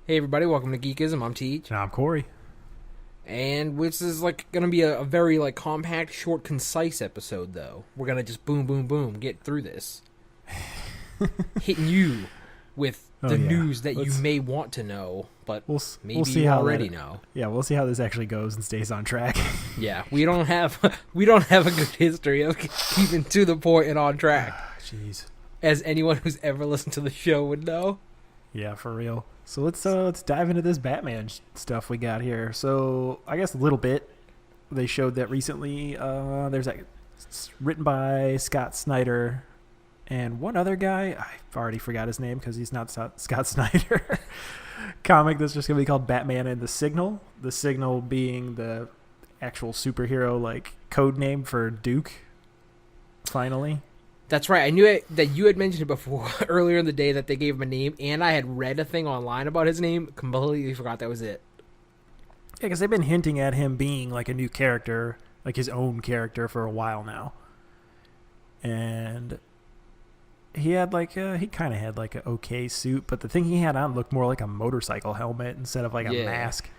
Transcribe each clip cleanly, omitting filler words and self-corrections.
Hey everybody, welcome to Geekism. I'm Teach, And I'm Corey. and this is gonna be a very compact, short, concise episode. Though we're gonna just boom, boom, boom, get through this, hitting you with Oh the yeah, news that you may want to know, but maybe we'll see you how already know. Yeah, we'll see how this actually goes and stays on track. Yeah, we don't have we don't have a good history of keeping to the point and on track, Jeez. as anyone who's ever listened to the show would know. Yeah, for real. So let's dive into this Batman stuff we got here. So I guess a little bit. They showed that recently. There's it's written by Scott Snyder and one other guy. I've already forgot his name because he's not Scott Snyder. Comic that's just gonna be called Batman and the Signal. The Signal being the actual superhero code name for Duke. Finally. That's right. I knew that you had mentioned it before earlier in the day that they gave him a name, and I had read a thing online about his name. Completely forgot that was it. Yeah, because they've been hinting at him being like a new character, like his own character for a while now. And he had he kind of had like an okay suit, but the thing he had on looked more like a motorcycle helmet instead of like a mask.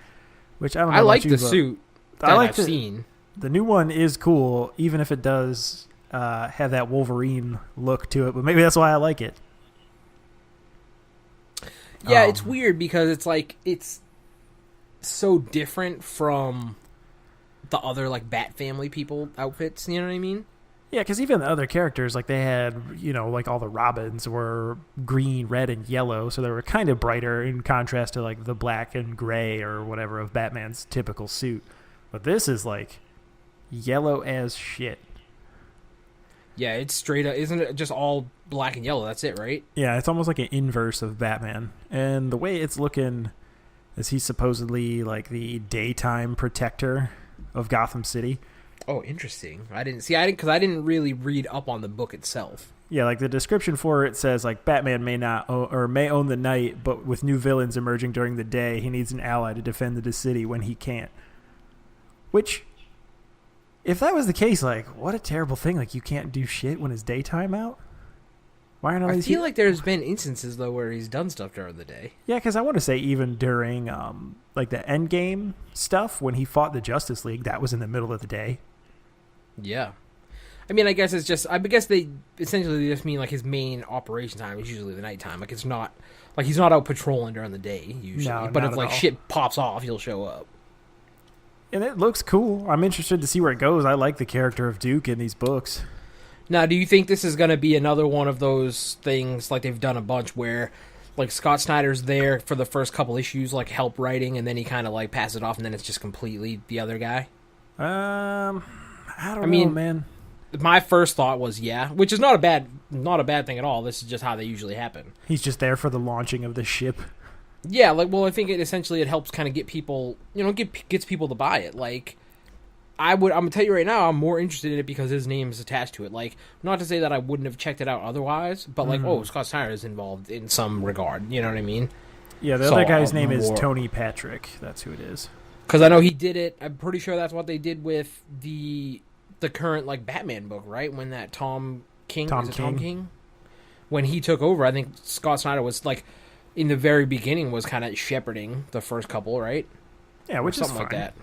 Which I don't know. I about like you, the but suit that I've seen. The new one is cool, even if it does have that Wolverine look to it. But maybe that's why I like it. Yeah, it's weird because it's so different from the other Bat Family people outfits. You know what I mean? Yeah, because even the other characters, they had, all the Robins were green, red, and yellow, so they were kind of brighter in contrast to, the black and gray or whatever of Batman's typical suit. But this is, yellow as shit. Yeah, it's straight up. Isn't it just all black and yellow? That's it, right? Yeah, it's almost like an inverse of Batman. And the way it's looking is he's supposedly, the daytime protector of Gotham City. Oh, interesting. I didn't really read up on the book itself. Yeah, the description for it says Batman may not may own the night, but with new villains emerging during the day, he needs an ally to defend the city when he can't. Which, if that was the case, what a terrible thing! You can't do shit when it's daytime out. Why aren't all I these? feel like there's been instances though where he's done stuff during the day. Yeah, because I want to say even during the Endgame stuff when he fought the Justice League, that was in the middle of the day. Yeah. I mean, I guess they essentially just mean his main operation time is usually the nighttime. It's not he's not out patrolling during the day usually. No, but not if at all. shit pops off, he'll show up. And it looks cool. I'm interested to see where it goes. I like the character of Duke in these books. Now, do you think this is going to be another one of those things they've done a bunch where Scott Snyder's there for the first couple issues, help writing, and then he kind of passes it off, and then it's just completely the other guy? I don't know, man. My first thought was yeah, which is not a bad thing at all. This is just how they usually happen. He's just there for the launching of the ship. Yeah, I think it helps kind of get people, gets people to buy it. I'm gonna tell you right now, I'm more interested in it because his name is attached to it. Not to say that I wouldn't have checked it out otherwise, but Scott Snyder is involved in some regard. You know what I mean? Yeah, the other guy's name is Tony Patrick. That's who it is. Because I know he did it. I'm pretty sure that's what they did with the current Batman book, right? When that Tom King, when he took over, I think Scott Snyder was in the very beginning was kind of shepherding the first couple, right? Yeah, which is something fine. like that.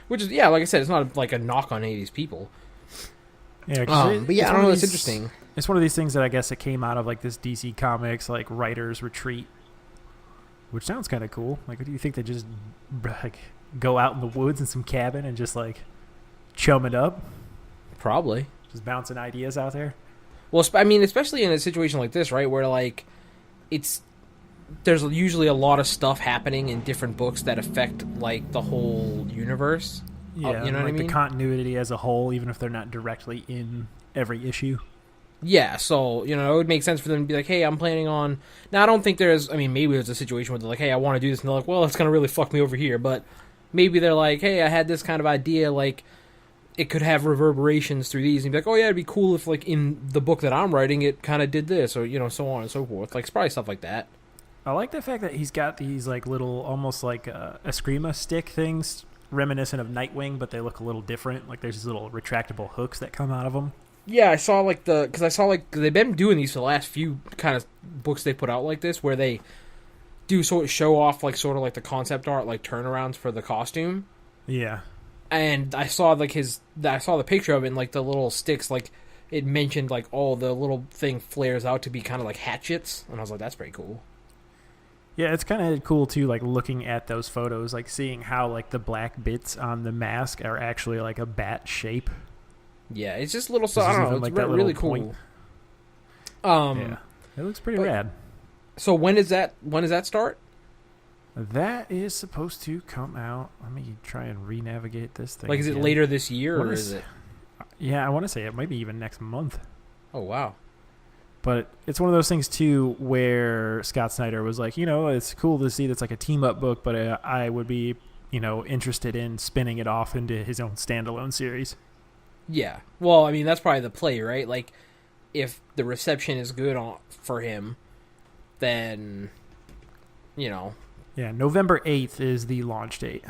Which is like I said, it's not a knock on any of these people. Yeah, but yeah, I don't know. It's interesting. It's one of these things that I guess it came out of this DC Comics writers retreat, which sounds kind of cool. What do you think they just go out in the woods in some cabin and just chum it up? Probably just bouncing ideas out there. Well, I mean, especially in a situation like this, right, where there's usually a lot of stuff happening in different books that affect the whole universe. Yeah, you know what I mean? The continuity as a whole, even if they're not directly in every issue. Yeah, so it would make sense for them to be hey, I'm planning on. Now, I don't think there's. I mean, maybe there's a situation where they're hey, I want to do this, and they're well, it's gonna really fuck me over here. But maybe they're hey, I had this kind of idea, it could have reverberations through these, and be oh yeah, it'd be cool if in the book that I'm writing, it kind of did this, or so on and so forth. It's probably stuff like that. I like the fact that he's got these little, almost Eskrima stick things, reminiscent of Nightwing, but they look a little different. There's these little retractable hooks that come out of them. Yeah, I saw because I saw they've been doing these for the last few kind of books they put out like this, where they show off like sort of like the concept art, like turnarounds for the costume. Yeah. And I saw like I saw the picture of it, and like the little sticks, like it mentioned like all the little thing flares out to be kind of like hatchets, and I was like, that's pretty cool. Yeah, it's kind of cool too, like looking at those photos, like seeing how like the black bits on the mask are actually like a bat shape. Yeah, it's just little stuff. I don't know. It's like really cool. Yeah, it looks pretty rad. So when does that start? That is supposed to come out. Let me try and re-navigate this thing. Like, is it later this year, or is it? Yeah, I want to say it might be even next month. Oh, wow. But it's one of those things, too, where Scott Snyder was like, it's cool to see that's like a team-up book, but I would be, interested in spinning it off into his own standalone series. Yeah. Well, I mean, that's probably the play, right? Like, if the reception is good for him, then, Yeah, November 8th is the launch date.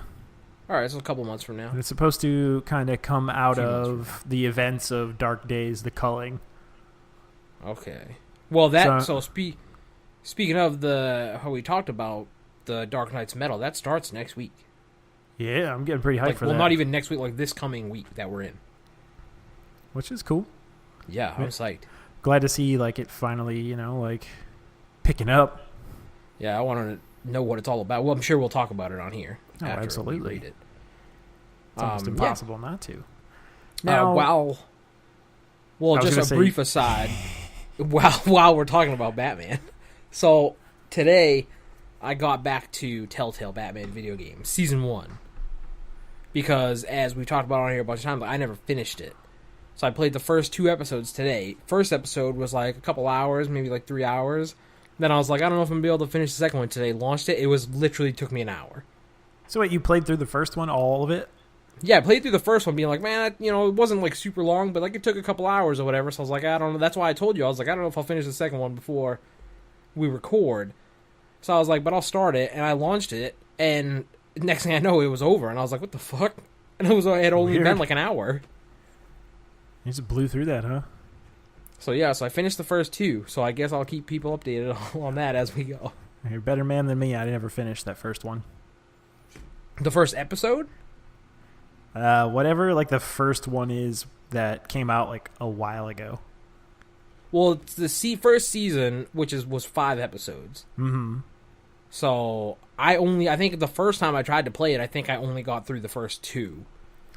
All right, so a couple months from now. And it's supposed to kind of come out of the events of Dark Days, The Culling. Okay. Well, speaking of how we talked about the Dark Knight's Metal, that starts next week. Yeah, I'm getting pretty hyped for that. Well, not even next week, like this coming week that we're in. Which is cool. Yeah, I'm psyched. Glad to see like it finally, like picking up. Yeah, I want to know what it's all about. Well, I'm sure we'll talk about it on here. Oh, after absolutely. we read it. It's almost impossible not to. Now, just a brief aside. While we're talking about Batman, so today I got back to Telltale Batman video game season 1 because, as we talked about on here a bunch of times, I never finished it. So I played the first 2 episodes today. First episode was like a couple hours, maybe like 3 hours. Then I was like, I don't know if I'm gonna be able to finish the second one today. Launched it. It was literally took me an hour. So wait, you played through the first one, all of it? Yeah, I played through the first one being like, man, it wasn't like super long, but like it took a couple hours or whatever. So I was like, I don't know. That's why I told you. I was like, I don't know if I'll finish the second one before we record. So I was like, but I'll start it. And I launched it. And next thing I know, it was over. And I was like, what the fuck? And it had only been like an hour. You just blew through that, huh? So yeah, so I finished the first 2. So I guess I'll keep people updated on that as we go. You're a better man than me. I never finished that first one. The first episode? Whatever, like the first one is that came out like a while ago. Well, it's the first season, which was 5 episodes. Mm-hmm. So I think the first time I tried to play it, I think I only got through the first 2,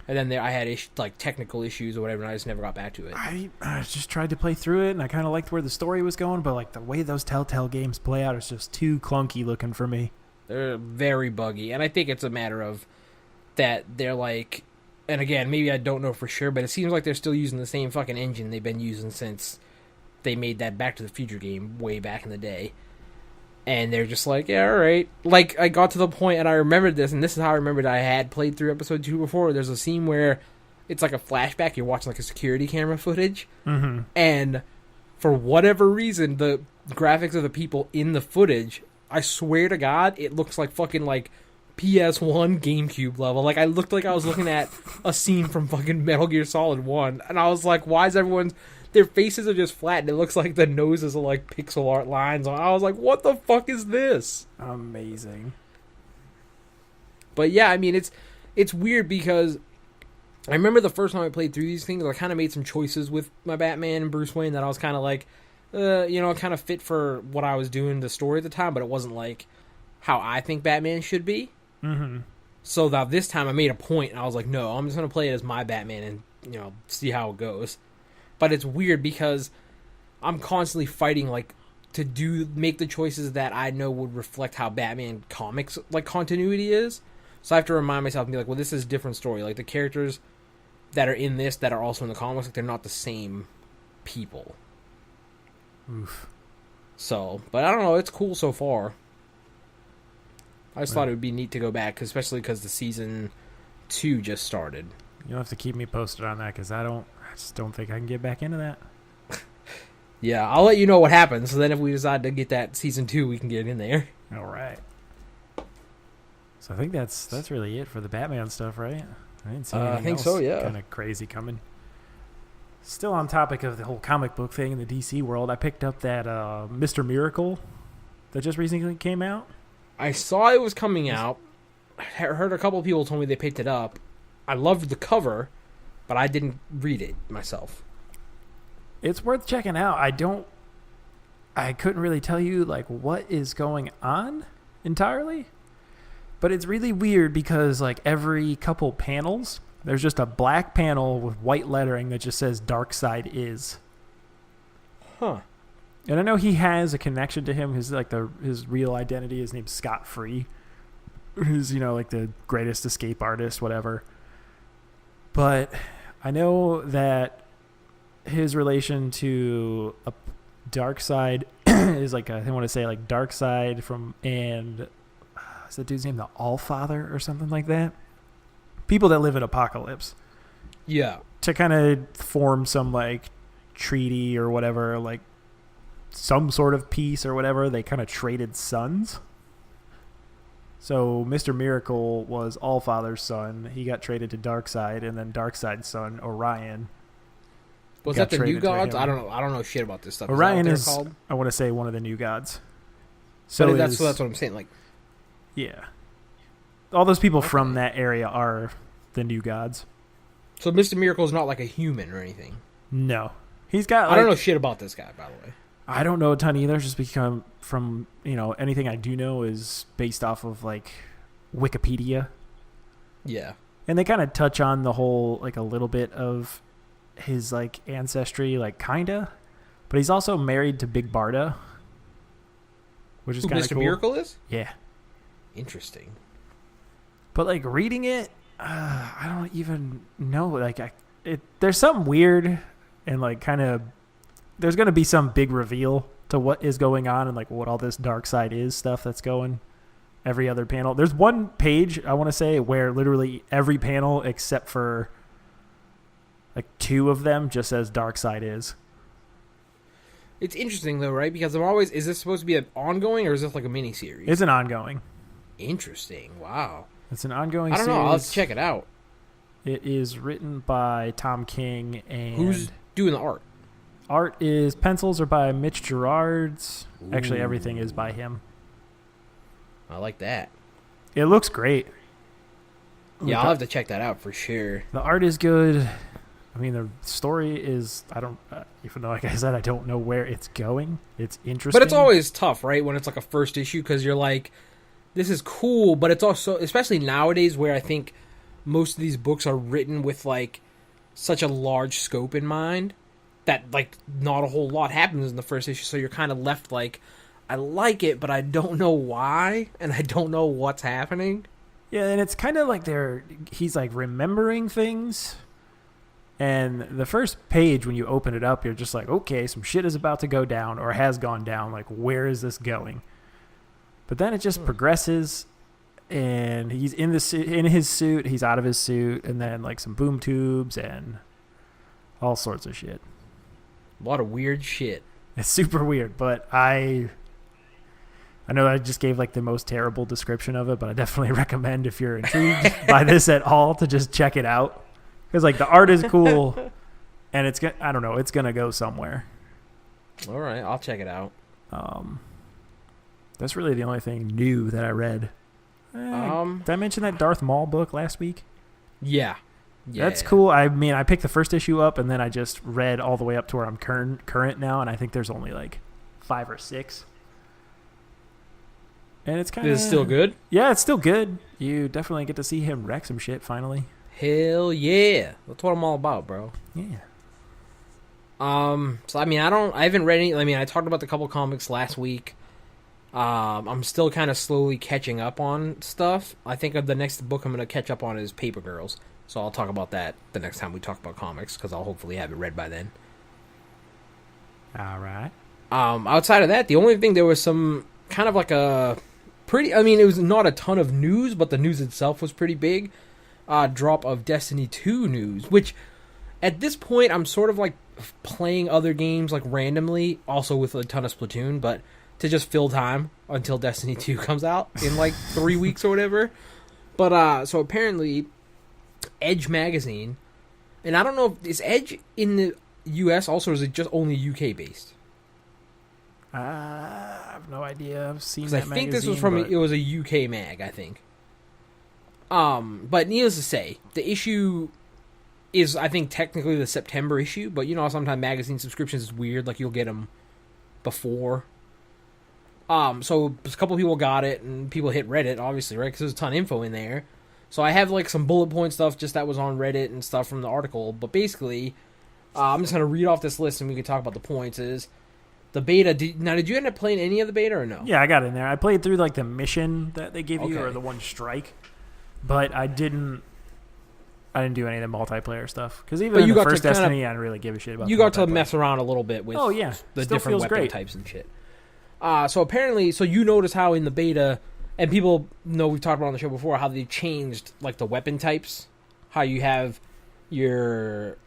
and then I had technical issues or whatever, and I just never got back to it. I just tried to play through it, and I kind of liked where the story was going, but like the way those Telltale games play out is just too clunky looking for me. They're very buggy, and I think it's a matter of that they're like, and again, maybe I don't know for sure, but it seems like they're still using the same fucking engine they've been using since they made that Back to the Future game way back in the day. And they're just like, yeah, all right. Like, I got to the point, and I remembered this, and this is how I remembered I had played through episode 2 before. There's a scene where it's like a flashback. You're watching like a security camera footage. Mm-hmm. And for whatever reason, the graphics of the people in the footage, I swear to God, it looks like fucking like PS1 GameCube level. Like, I looked like I was looking at a scene from fucking Metal Gear Solid 1. And I was like, why is everyone's... Their faces are just flat, and it looks like the noses are like pixel art lines. I was like, what the fuck is this? Amazing. But yeah, I mean, it's weird because I remember the first time I played through these things, I kind of made some choices with my Batman and Bruce Wayne that I was kind of like, it kind of fit for what I was doing, the story at the time, but it wasn't like how I think Batman should be. Mm-hmm. So that this time I made a point, and I was like, no, I'm just going to play it as my Batman and, see how it goes. But it's weird because I'm constantly fighting like to make the choices that I know would reflect how Batman comics like continuity is. So I have to remind myself and be like, well, this is a different story. Like the characters that are in this that are also in the comics, like they're not the same people. Oof. So, but I don't know. It's cool so far. I just thought it would be neat to go back, especially because the season 2 just started. You'll have to keep me posted on that because I just don't think I can get back into that. Yeah, I'll let you know what happens. So then if we decide to get that season 2, we can get in there. All right. So I think that's really it for the Batman stuff, right? I didn't see anything I think else so, yeah. Kind of crazy coming. Still on topic of the whole comic book thing in the DC world, I picked up that Mr. Miracle that just recently came out. I saw it was coming out. I heard a couple of people told me they picked it up. I loved the cover, but I didn't read it myself. It's worth checking out. I couldn't really tell you like what is going on entirely, but it's really weird because like every couple panels, there's just a black panel with white lettering that just says Dark Side is. Huh. And I know he has a connection to him. His real identity, his name's Scott Free, who's, like the greatest escape artist, whatever. But I know that his relation to a Dark Side is like, I want to say like Dark Side is that dude's name the Allfather or something like that? People that live in Apocalypse. Yeah. To kind of form some like treaty or whatever, like some sort of peace or whatever, they kind of traded sons. So Mr. Miracle was Allfather's son. He got traded to Darkseid, and then Darkseid's son, Orion. Was that the New Gods? I don't know. I don't know shit about this stuff. Orion is called? I want to say one of the New Gods. So that's what I'm saying. Like, yeah, all those people from that area are the New Gods. So Mr. Miracle is not like a human or anything. No, he's got. I don't know shit about this guy, by the way. I don't know a ton either. Just from anything I do know is based off of like Wikipedia. Yeah, and they kind of touch on the whole like a little bit of his like ancestry, like kinda, but he's also married to Big Barda, which is kind of cool. Mr. Miracle is? Yeah, interesting. But like reading it, I don't even know. Like there's something weird, and like kind of there's gonna be some big reveal to what is going on and like what all this dark side is stuff that's going. Every other panel, there's one page I want to say where literally every panel except for like two of them just says Dark Side is. It's interesting though, right? Because is this supposed to be an ongoing or is this like a mini series? It's an ongoing. Interesting. Wow. It's an ongoing series. I don't know. I'll have to check it out. It is written by Tom King and who's doing the art? Pencils are by Mitch Gerards. Ooh. Actually, everything is by him. I like that. It looks great. Yeah, I'll have to check that out for sure. The art is good. I mean, the story is, even though, like I said, I don't know where it's going. It's interesting. But it's always tough, right? When it's like a first issue, because you're like, this is cool, but it's also, especially nowadays where I think most of these books are written with like such a large scope in mind that like not a whole lot happens in the first issue. So you're kind of left like, I like it, but I don't know why, and I don't know what's happening. Yeah, and it's kind of like he's like remembering things. And the first page, when you open it up, you're just like, okay, some shit is about to go down or has gone down. Like, where is this going? But then it just progresses, and he's in his suit, he's out of his suit, and then like some boom tubes and all sorts of shit. A lot of weird shit. It's super weird, but I know I just gave like the most terrible description of it, but I definitely recommend if you're intrigued by this at all to just check it out. Because like the art is cool, and it's gonna go somewhere. All right, I'll check it out. That's really the only thing new that I read. Did I mention that Darth Maul book last week? Yeah. That's cool. I mean, I picked the first issue up, and then I just read all the way up to where I'm current now, and I think there's only like 5 or 6. And it's kind of... Is it still good? Yeah, it's still good. You definitely get to see him wreck some shit finally. Hell yeah. That's what I'm all about, bro. Yeah. So I mean, I haven't read any, I mean, I talked about the couple comics last week. I'm still kind of slowly catching up on stuff. I think the next book I'm going to catch up on is Paper Girls. So I'll talk about that the next time we talk about comics, because I'll hopefully have it read by then. All right. Outside of that, the only thing, there was some kind of like a pretty, I mean, it was not a ton of news, but the news itself was pretty big. Drop of Destiny 2 news, which at this point I'm sort of like playing other games like randomly, also with a ton of Splatoon, but to just fill time until Destiny 2 comes out in like 3 weeks or whatever. But so apparently Edge magazine, and I don't know if is Edge in the US also, or is it just only UK based? I've no idea. I've seen Because that I think this was magazine, it was a UK mag, I think. But needless to say, the issue is, I think, technically the September issue, but you know, sometimes magazine subscriptions is weird, like you'll get them before. So a couple people got it, and people hit Reddit, obviously, right? Because there's a ton of info in there. So I have like some bullet point stuff just that was on Reddit and stuff from the article. But basically, I'm just gonna read off this list, and we can talk about the points. Is the beta? Did you end up playing any of the beta or no? Yeah, I got in there. I played through like the mission that they give you, Okay. or the one strike, but I didn't do any of the multiplayer stuff because even But in you the got to first kind of- Destiny, I didn't really give a shit about. You the got to multiplayer. mess around a little bit with Oh yeah, the Still different feels weapon great. types and shit. So apparently, so you notice how in the beta, and people know we've talked about on the show before, how they changed like the weapon types. How you have your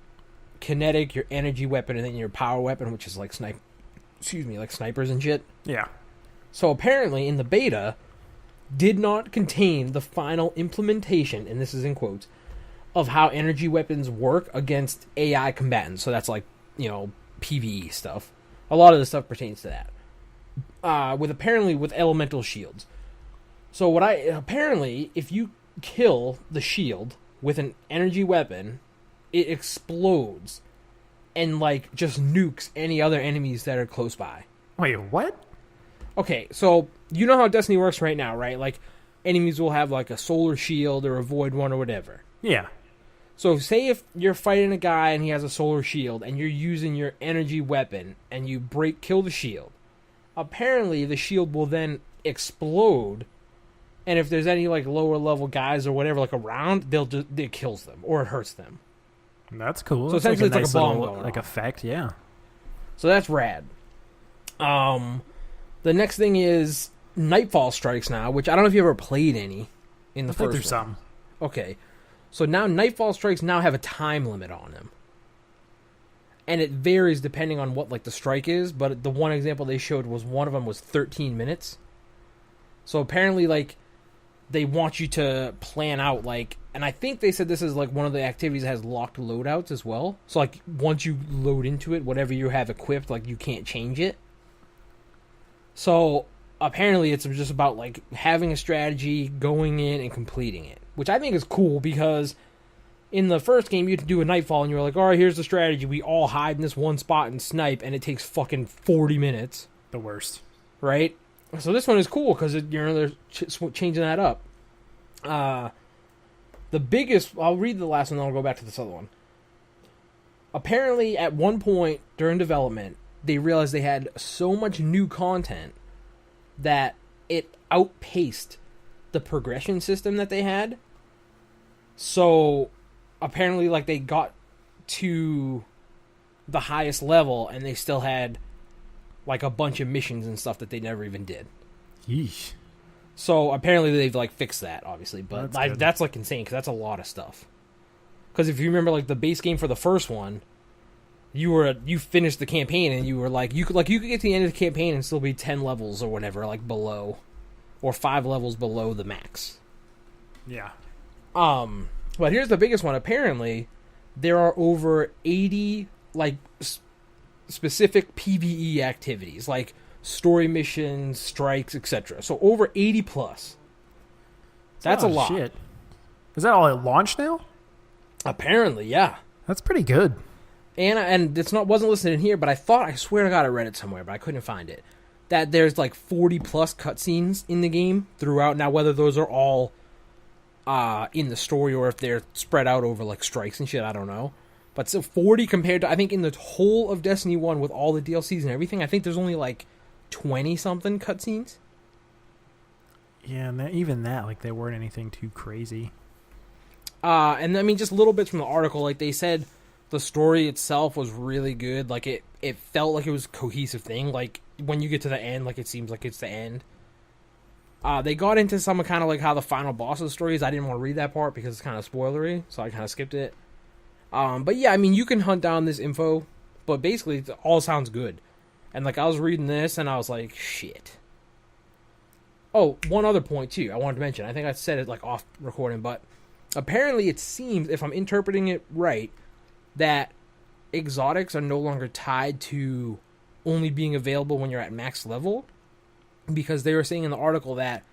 kinetic, your energy weapon, and then your power weapon, which is like like snipers and shit. Yeah. So apparently, in the beta, did not contain the final implementation, and this is in quotes, of how energy weapons work against AI combatants. So that's like, you know, PvE stuff. A lot of the stuff pertains to that. With elemental shields. So apparently, if you kill the shield with an energy weapon, it explodes and like just nukes any other enemies that are close by. Wait, what? Okay, so you know how Destiny works right now, right? Like enemies will have like a solar shield or a void one or whatever. Yeah. So say if you're fighting a guy and he has a solar shield and you're using your energy weapon and you kill the shield. Apparently the shield will then explode, and if there's any like lower level guys or whatever like around, it kills them or it hurts them. That's cool. So That's essentially like it's a like a nice bomb little, going like off. effect, yeah. So that's rad. The next thing is Nightfall Strikes now, which I don't know if you ever played any in the I played first through one. some. Okay. So now Nightfall Strikes now have a time limit on them. And it varies depending on what like the strike is, but the one example they showed was one of them was 13 minutes. So apparently like they want you to plan out like, and I think they said this is like one of the activities that has locked loadouts as well. So like once you load into it, whatever you have equipped, like you can't change it. So apparently it's just about like having a strategy, going in and completing it, which I think is cool because in the first game you had to do a Nightfall and you were like, all right, here's the strategy. We all hide in this one spot and snipe, and it takes fucking 40 minutes. The worst. Right? So this one is cool because they're changing that up. The biggest, I'll read the last one, then I'll go back to this other one. Apparently, at one point during development, they realized they had so much new content that it outpaced the progression system that they had. So apparently, like, they got to the highest level and they still had like a bunch of missions and stuff that they never even did. Yeesh. So apparently they've like fixed that, obviously, but that's like insane because that's a lot of stuff. Because if you remember, like the base game for the first one, you finished the campaign and you were like you could get to the end of the campaign and still be 10 levels or whatever, like below, or 5 levels below the max. Yeah. But here's the biggest one. Apparently, there are over 80 like specific PvE activities, like story missions, strikes, etc. So over 80 plus. That's a lot. Shit. Is that all at launch now? Apparently, yeah. That's pretty good. And it's wasn't listed in here, but I swear to God I read it somewhere, but I couldn't find it. That there's like 40 plus cutscenes in the game throughout. Now whether those are all in the story or if they're spread out over like strikes and shit, I don't know. But so 40 compared to, I think in the whole of Destiny 1 with all the DLCs and everything, I think there's only like 20 something cutscenes. Yeah, and even that, like, they weren't anything too crazy. And I mean, just little bits from the article, like they said the story itself was really good. Like it felt like it was a cohesive thing. Like when you get to the end, like it seems like it's the end. They got into some kind of like how the final boss of the story is. I didn't want to read that part because it's kind of spoilery, so I kind of skipped it. But yeah, I mean, you can hunt down this info, but basically it all sounds good. And like I was reading this and I was like, shit. Oh, one other point too I wanted to mention. I think I said it like off recording, but apparently it seems, if I'm interpreting it right, that exotics are no longer tied to only being available when you're at max level. because they were saying in the article that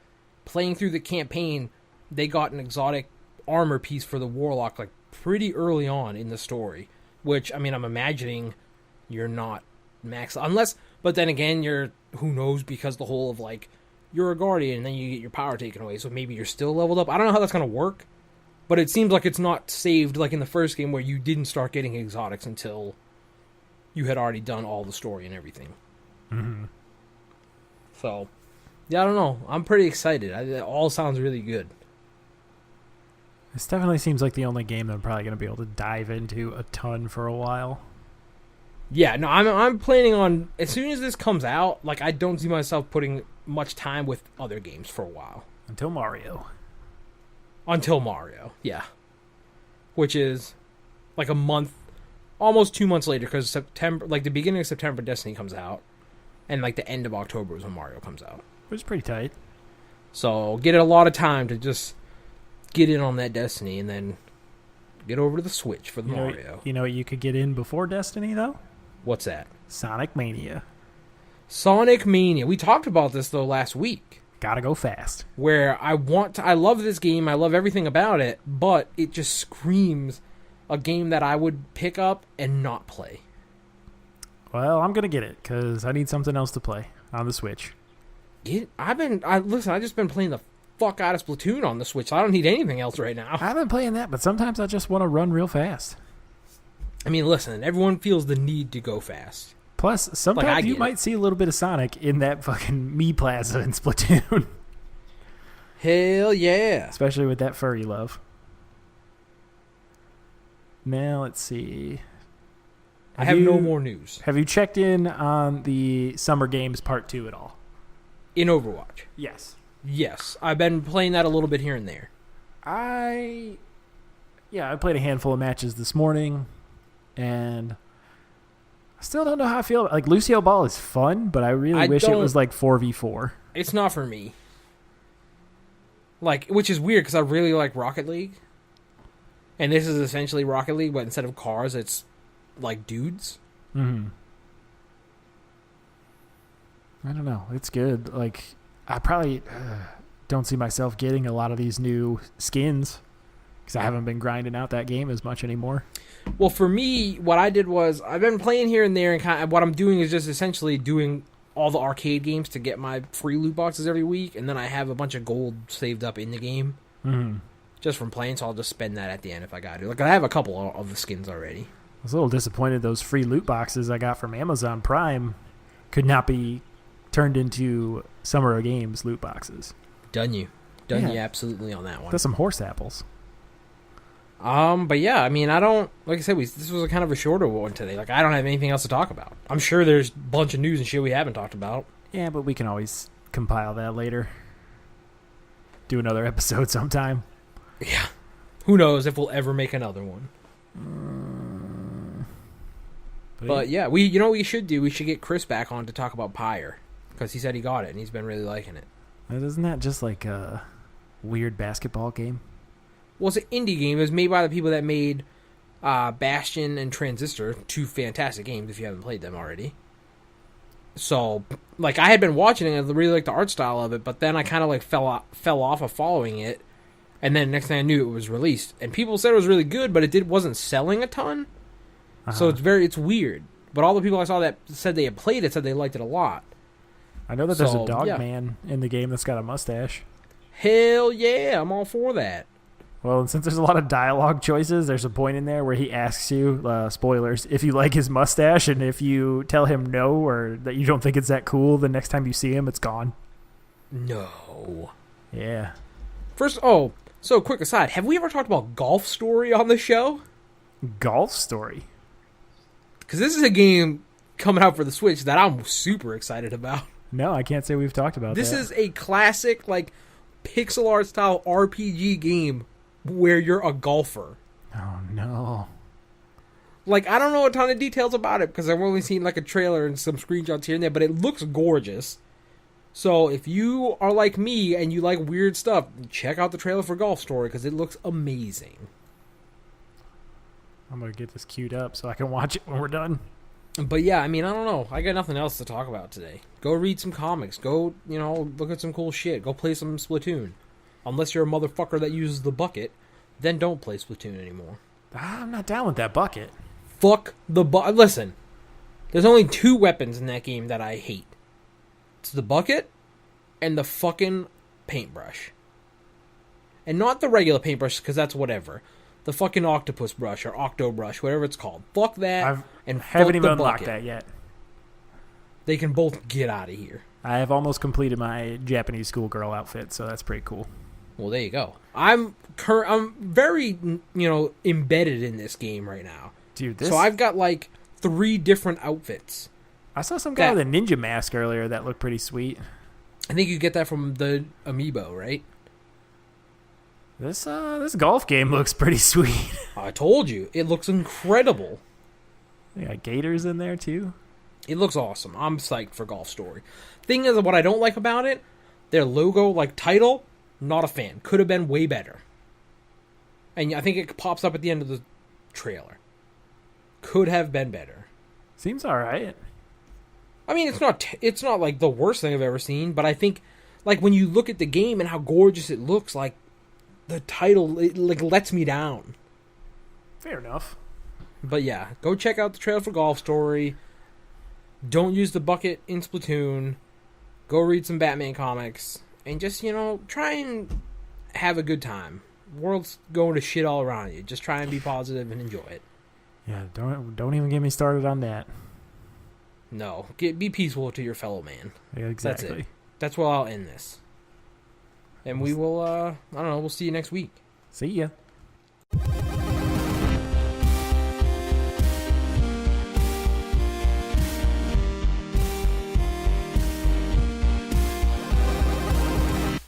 playing through the campaign, they got an exotic armor piece for the warlock like pretty early on in the story. Which, I mean, I'm imagining you're not max unless, but then again, who knows, because the whole of like you're a guardian and then you get your power taken away, so maybe you're still leveled up. I don't know how that's gonna work, but it seems like it's not saved like in the first game where you didn't start getting exotics until you had already done all the story and everything. Mm-hmm. So, yeah, I don't know. I'm pretty excited. It all sounds really good. This definitely seems like the only game that I'm probably going to be able to dive into a ton for a while. Yeah, no, I'm planning on, as soon as this comes out, like, I don't see myself putting much time with other games for a while. Until Mario, yeah. Which is like a month, almost 2 months later, because September, like the beginning of September, Destiny comes out, and like the end of October is when Mario comes out. Which is pretty tight. So get a lot of time to just get in on that Destiny, and then get over to the Switch for the Mario. You know what you could get in before Destiny, though? What's that? Sonic Mania. Sonic Mania. We talked about this, though, last week. Gotta go fast. Where I love this game, I love everything about it, but it just screams a game that I would pick up and not play. Well, I'm gonna get it, because I need something else to play on the Switch. I just been playing the fuck out of Splatoon on the Switch. So I don't need anything else right now. I've been playing that, but sometimes I just want to run real fast. I mean, listen, everyone feels the need to go fast. Plus, sometimes you might see a little bit of Sonic in that fucking Mii Plaza in Splatoon. Hell yeah. Especially with that furry love. Now, let's see. I have no more news. Have you checked in on the Summer Games Part 2 at all? In Overwatch? Yes. Yes. I've been playing that a little bit here and there. I played a handful of matches this morning, and I still don't know how I feel. Like, Lucio Ball is fun, but I really wish it was like 4v4. It's not for me. Like, which is weird, because I really like Rocket League. And this is essentially Rocket League, but instead of cars, it's like dudes. Mm-hmm. I don't know. It's good. Like, I probably don't see myself getting a lot of these new skins because I haven't been grinding out that game as much anymore. Well, for me, what I did was I've been playing here and there, and kind of what I'm doing is just essentially doing all the arcade games to get my free loot boxes every week, and then I have a bunch of gold saved up in the game just from playing, so I'll just spend that at the end if I got to. Like, I have a couple of the skins already. I was a little disappointed those free loot boxes I got from Amazon Prime could not be turned into Summer of Games loot boxes. Done you absolutely on that one. That's some horse apples. But yeah, I mean, I don't, like I said, this was a kind of a shorter one today. Like, I don't have anything else to talk about. I'm sure there's a bunch of news and shit we haven't talked about. Yeah, but we can always compile that later. Do another episode sometime. Yeah. Who knows if we'll ever make another one. But yeah, you know what we should do? We should get Chris back on to talk about Pyre. Because he said he got it, and he's been really liking it. Isn't that just like a weird basketball game? Well, it's an indie game. It was made by the people that made Bastion and Transistor, two fantastic games if you haven't played them already. So, like, I had been watching it, and I really liked the art style of it, but then I kind of like fell off of following it, and then next thing I knew, it was released. And people said it was really good, but it wasn't selling a ton. So it's weird. But all the people I saw that said they had played it said they liked it a lot. I know that there's a dog man in the game that's got a mustache. Hell yeah, I'm all for that. Well, and since there's a lot of dialogue choices, there's a point in there where he asks you, spoilers, if you like his mustache, and if you tell him no or that you don't think it's that cool, the next time you see him, it's gone. No. Yeah. So quick aside, have we ever talked about Golf Story on the show? Golf Story? Because this is a game coming out for the Switch that I'm super excited about. No, I can't say we've talked about this. That. This is a classic, like, pixel art style RPG game where you're a golfer. Oh, no. Like, I don't know a ton of details about it because I've only seen, like, a trailer and some screenshots here and there, but it looks gorgeous. So if you are like me and you like weird stuff, check out the trailer for Golf Story because it looks amazing. I'm going to get this queued up so I can watch it when we're done. But yeah, I mean, I don't know. I got nothing else to talk about today. Go read some comics. Go, look at some cool shit. Go play some Splatoon. Unless you're a motherfucker that uses the bucket, then don't play Splatoon anymore. I'm not down with that bucket. Fuck the bucket. Listen, there's only 2 weapons in that game that I hate. It's the bucket and the fucking paintbrush. And not the regular paintbrush, because that's whatever. The fucking octopus brush or octo brush, whatever it's called. Fuck that. I haven't even unlocked that yet. They can both get out of here. I have almost completed my Japanese schoolgirl outfit, so that's pretty cool. Well, there you go. I'm very, embedded in this game right now. Dude, So I've got like 3 different outfits. I saw some guy with a ninja mask earlier that looked pretty sweet. I think you get that from the amiibo, right? This golf game looks pretty sweet. I told you. It looks incredible. They got gators in there, too. It looks awesome. I'm psyched for Golf Story. Thing is, what I don't like about it, their logo, title, not a fan. Could have been way better. And I think it pops up at the end of the trailer. Could have been better. Seems all right. I mean, it's not like the worst thing I've ever seen, but I think, when you look at the game and how gorgeous it looks, the title, it lets me down. Fair enough. But yeah, go check out the trailer for Golf Story. Don't use the bucket in Splatoon. Go read some Batman comics. And just, try and have a good time. World's going to shit all around you. Just try and be positive and enjoy it. Yeah, don't even get me started on that. No, be peaceful to your fellow man. Yeah, exactly. That's it. That's where I'll end this. And we will, I don't know, we'll see you next week. See ya.